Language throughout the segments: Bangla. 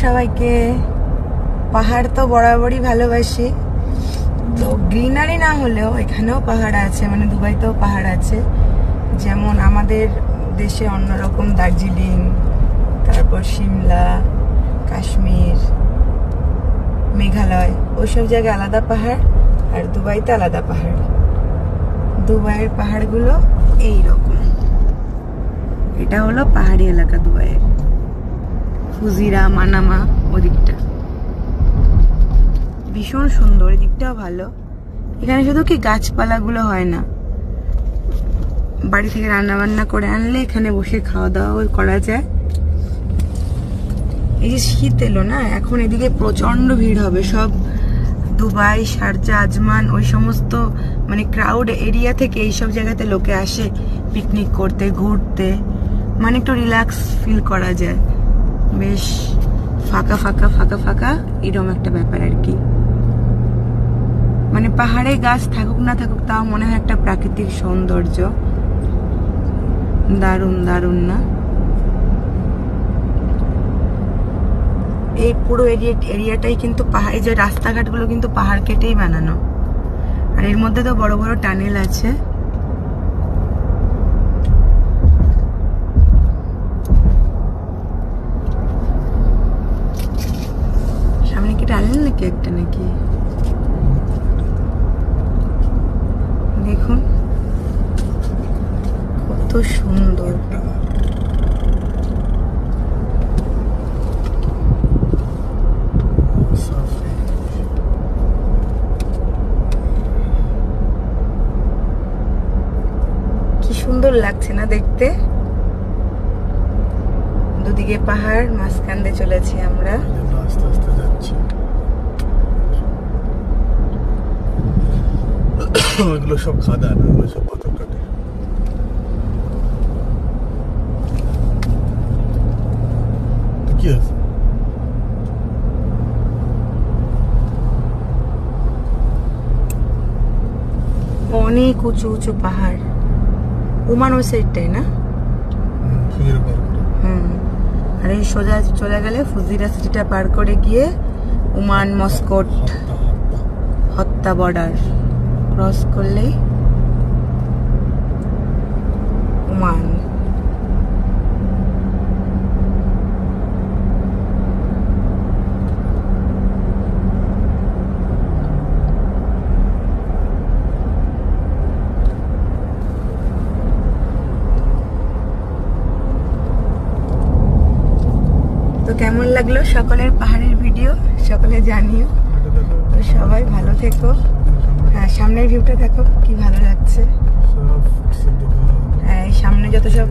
সবাইকে। পাহাড় তো বরাবরই ভালোবাসি, তো গ্রিনারি না হলেও এখানেও পাহাড় আছে, মানে দুবাইতেও পাহাড় আছে। যেমন আমাদের দেশে অন্যরকম দার্জিলিং, তারপর সিমলা, কাশ্মীর, মেঘালয়, ওইসব জায়গায় আলাদা পাহাড়, আর দুবাইতে আলাদা পাহাড়। দুবাইয়ের পাহাড়গুলো এইরকম। এটা হলো পাহাড়ি এলাকা দুবাইয়ের, ফুজিরা, মানামা, ওদিকটা ভীষণ সুন্দর, এদিকটাও ভালো। এখানে শুধু কি গাছপালাগুলো হয় না, বাড়ি থেকে রান্না বান্না করে আনলে এখানে বসে খাওয়া দাওয়া করা যায়। এই যে শীত এলো না, এখন এদিকে প্রচন্ড ভিড় হবে। সব দুবাই, শারজা, আজমান, ওই সমস্ত মানে ক্রাউড এরিয়া থেকে এইসব জায়গাতে লোকে আসে পিকনিক করতে, ঘুরতে, মানে একটু রিল্যাক্স ফিল করা যায়। বেশ ফাঁকা ফাঁকা ফাঁকা ফাঁকা এরকম একটা ব্যাপার আর কি। মানে পাহাড়ে গাছ থাকুক না থাকুক, তাও মনে হয় একটা প্রাকৃতিক সৌন্দর্য। দারুণ দারুণ না? এই পুরো এরিয়াটাই কিন্তু পাহাড়, এই যে রাস্তাঘাটগুলো কিন্তু পাহাড় কেটেই বানানো, আর এর মধ্যে তো বড় বড় টানেল আছে। সামনে কি টানেল নাকি একটা, নাকি দেখুন কত সুন্দর। কি সুন্দর লাগছে না দেখতে? দুদিকে পাহাড়, মাঝখান দিয়ে চলেছি আমরা। আস্তে আস্তে যাচ্ছি। ওইগুলো সব খাদা না, ওগুলো সব পাথর কাটে। কি আছে? অনেক উঁচু উঁচু পাহাড়। ওমান ওই সাইডটাই না? আর এই সোজা চলে গেলে ফুজিরা সিটিটা পার করে গিয়ে ওমান, মস্কট, হত্যা বর্ডার ক্রস করলেই ওমান। তো কেমন লাগলো সকলের পাহাড়ের ভিডিও? সকলে জানিও। তো সবাই ভালো থেকো। হ্যাঁ, সামনের ভিউটা দেখো কি ভালো লাগছে। হ্যাঁ, এই সামনে যত সব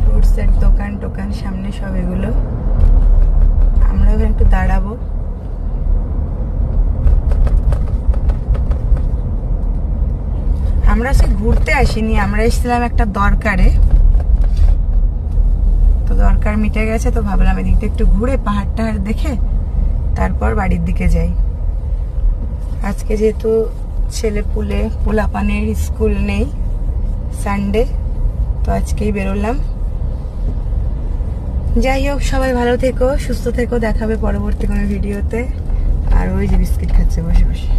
ফ্রুটসের দোকান টোকান, সামনে সব এগুলো। আমরা ওখানে একটু দাঁড়াবো। আমরা সে ঘুরতে আসিনি, আমরা এসেছিলাম একটা দরকারে। তো দরকার মিটে গেছে, তো ভাবলাম এদিকটা একটু ঘুরে পাহাড় টাহাড় দেখে তারপর বাড়ির দিকে যাই। আজকে যেহেতু ছেলে পোলাপানের স্কুল নেই, সানডে, তো আজকেই বেরোলাম। যাই হোক, সবাই ভালো থেকো, সুস্থ থেকো। দেখাবে পরবর্তী কোনো ভিডিওতে। আর ওই যে বিস্কিট খাচ্ছে বসে বসে।